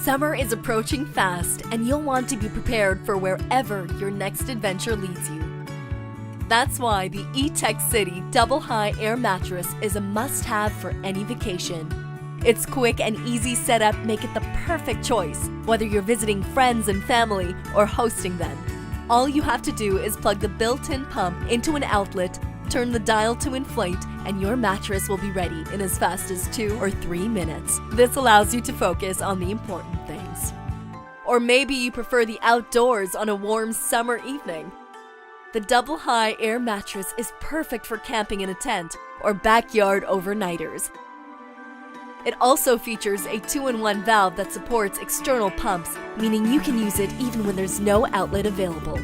Summer is approaching fast, and you'll want to be prepared for wherever your next adventure leads you. That's why the Etekcity Double High Air Mattress is a must-have for any vacation. Its quick and easy setup make it the perfect choice, whether you're visiting friends and family or hosting them. All you have to do is plug the built-in pump into an outlet, turn the dial to inflate, and your mattress will be ready in as fast as 2 or 3 minutes. This allows you to focus on the important things. Or maybe you prefer the outdoors on a warm summer evening. The Double High Air Mattress is perfect for camping in a tent or backyard overnighters. It also features a 2-in-1 valve that supports external pumps, meaning you can use it even when there's no outlet available.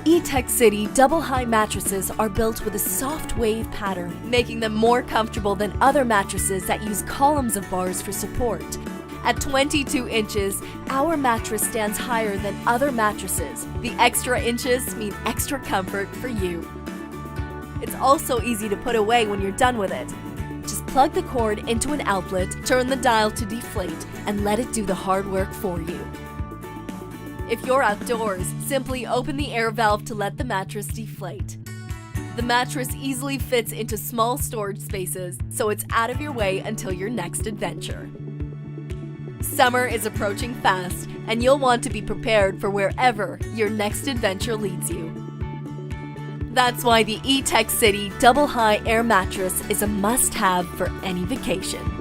Etekcity Double High mattresses are built with a soft wave pattern, making them more comfortable than other mattresses that use columns of bars for support. At 22 inches, our mattress stands higher than other mattresses. The extra inches mean extra comfort for you. It's also easy to put away when you're done with it. Just plug the cord into an outlet, turn the dial to deflate, and let it do the hard work for you. If you're outdoors, simply open the air valve to let the mattress deflate. The mattress easily fits into small storage spaces, so it's out of your way until your next adventure. Summer is approaching fast, and you'll want to be prepared for wherever your next adventure leads you. That's why the Etekcity Double High Air Mattress is a must-have for any vacation.